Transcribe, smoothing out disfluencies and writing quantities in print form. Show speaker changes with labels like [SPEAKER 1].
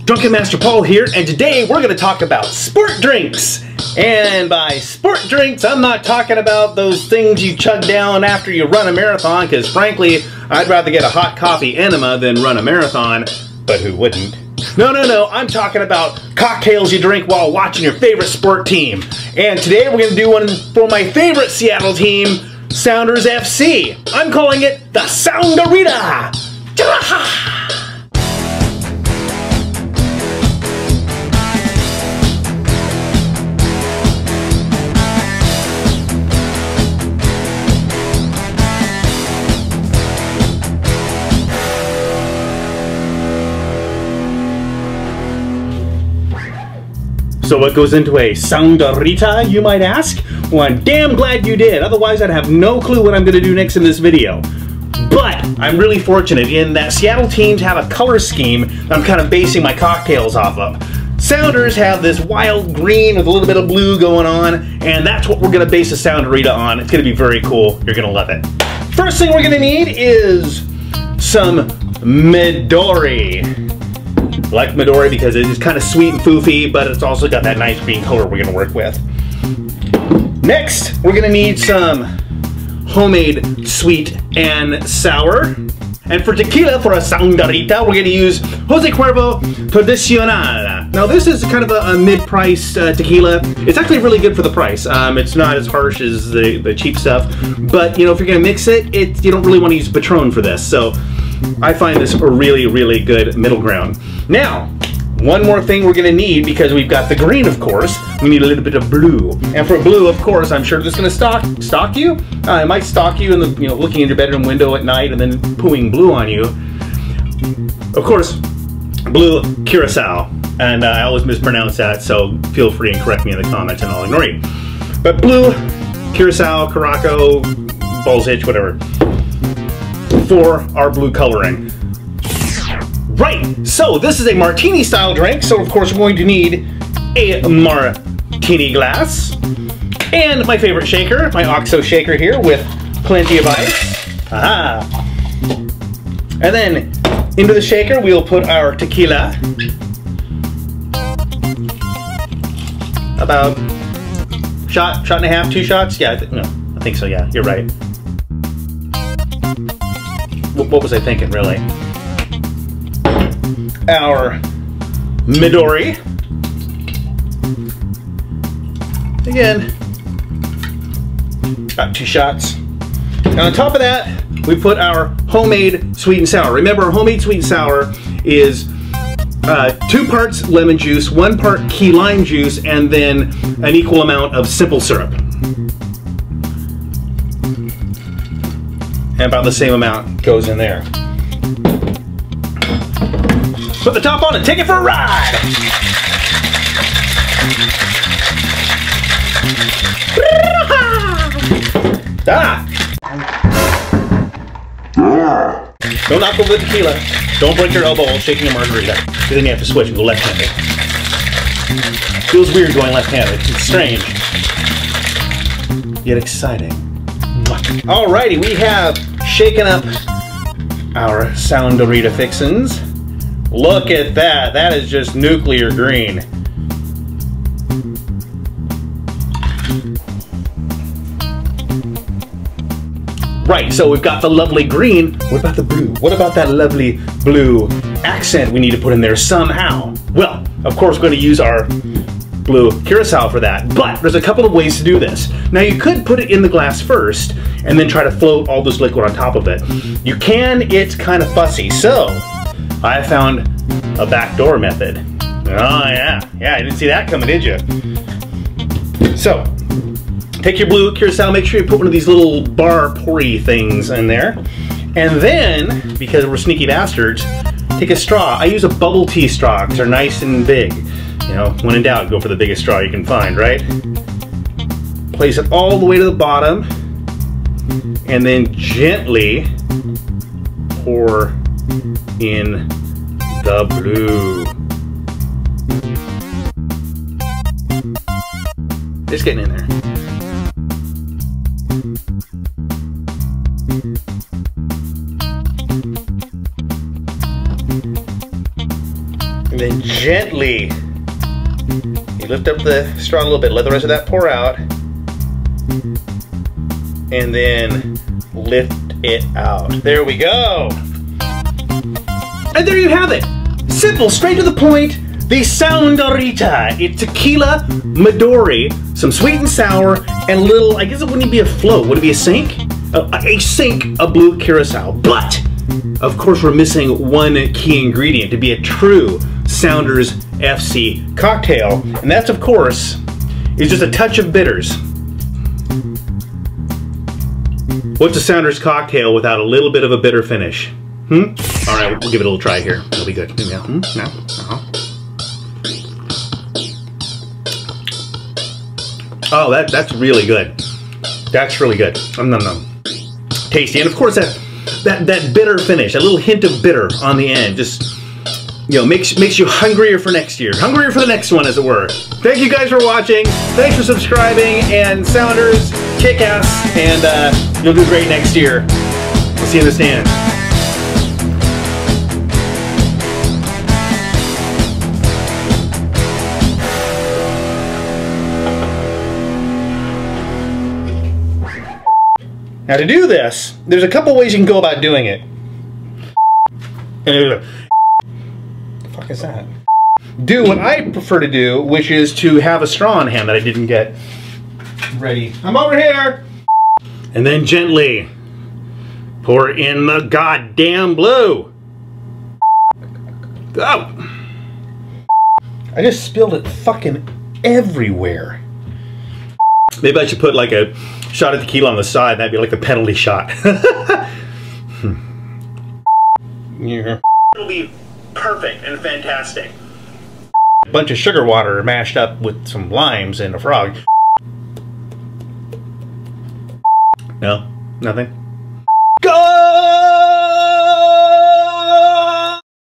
[SPEAKER 1] Drunken Master Paul here, and today we're going to talk about sport drinks. And by sport drinks, I'm not talking about those things you chug down after you run a marathon, because frankly, I'd rather get a hot coffee enema than run a marathon, but who wouldn't? No, I'm talking about cocktails you drink while watching your favorite sport team. And today we're going to do one for my favorite Seattle team, Sounders FC. I'm calling it the Sounderita. So what goes into a Sounderita, you might ask? Well, I'm damn glad you did. Otherwise, I'd have no clue what I'm going to do next in this video. But I'm really fortunate in that Seattle teams have a color scheme that I'm kind of basing my cocktails off of. Sounders have this wild green with a little bit of blue going on, and that's what we're going to base the Sounderita on. It's going to be very cool. You're going to love it. First thing we're going to need is some Midori. I like Midori because it is kind of sweet and foofy, but it's also got that nice green color we're going to work with. Next, we're going to need some homemade sweet and sour. And for tequila, for a Sounderita, we're going to use Jose Cuervo Tradicional. Now this is kind of a mid-price tequila. It's actually really good for the price. It's not as harsh as the cheap stuff, but you know, if you're going to mix it, you don't really want to use Patron for this. So I find this a really good middle ground. Now, one more thing we're going to need, because we've got the green, of course, we need a little bit of blue. And for blue, of course, I'm sure this is going to stalk you. It might stalk you in the, looking in your bedroom window at night and then pooing blue on you. Of course, blue curacao. And I always mispronounce that, so feel free and correct me in the comments and I'll ignore you. But blue, curacao, caraco, balls itch, whatever, for our blue coloring. Right, so this is a martini style drink, so of course we're going to need a martini glass and my favorite shaker, my OXO shaker here with plenty of ice. Aha! And then into the shaker we'll put our tequila. About shot and a half, 2 shots? Yeah, I think so, yeah, you're right. What was I thinking, really? Our Midori. Again, about 2 shots. And on top of that, we put our homemade sweet and sour. Remember, our homemade sweet and sour is 2 parts lemon juice, 1 part key lime juice, and then an equal amount of simple syrup. And about the same amount goes in there. Put the top on and take it for a ride! Don't knock over the tequila. Don't break your elbow while shaking a margarita, because then you have to switch and go left-handed. Feels weird going left-handed. It's strange, yet exciting. Alrighty, we have shaken up our Sounderita fixins. Look at that. That is just nuclear green. Right, so we've got the lovely green. What about the blue? What about that lovely blue accent we need to put in there somehow? Well, of course, we're going to use our blue curacao for that, but there's a couple of ways to do this. Now, you could put it in the glass first and then try to float all this liquid on top of it. You can, it's kind of fussy, so I found a backdoor method. Oh yeah, I didn't see that coming, did you? So, take your blue curacao, make sure you put one of these little bar poury things in there. And then, because we're sneaky bastards, take a straw. I use a bubble tea straw because they're nice and big. When in doubt, go for the biggest straw you can find, right? Place it all the way to the bottom, and then gently pour in the blue. It's getting in there. Then gently, you lift up the straw a little bit, let the rest of that pour out, and then lift it out. There we go. And there you have it. Simple, straight to the point. The Sounderita. It's tequila, Midori, some sweet and sour, and a little, I guess it wouldn't be a float. Would it be a sink? A sink of blue curacao. But, of course, we're missing one key ingredient to be a true Sounders FC cocktail. And that's, of course, is just a touch of bitters. What's a Sounders cocktail without a little bit of a bitter finish? All right, we'll give it a little try here. It'll be good. Yeah. No. Oh, that's really good. That's really good. Tasty, and of course that bitter finish, a little hint of bitter on the end, just makes you hungrier for next year, hungrier for the next one, as it were. Thank you guys for watching. Thanks for subscribing, and Sounders, kick ass, and you'll do great next year. We'll see you in the stands. Now to do this, there's a couple ways you can go about doing it. The fuck is that? Do what I prefer to do, which is to have a straw in hand that I didn't get ready. I'm over here! And then gently pour in the goddamn blue. Oh! I just spilled it fucking everywhere. Maybe I should put like a shot of tequila on the side. That'd be like the penalty shot. Yeah. It'll be perfect and fantastic. A bunch of sugar water mashed up with some limes and a frog. No, nothing.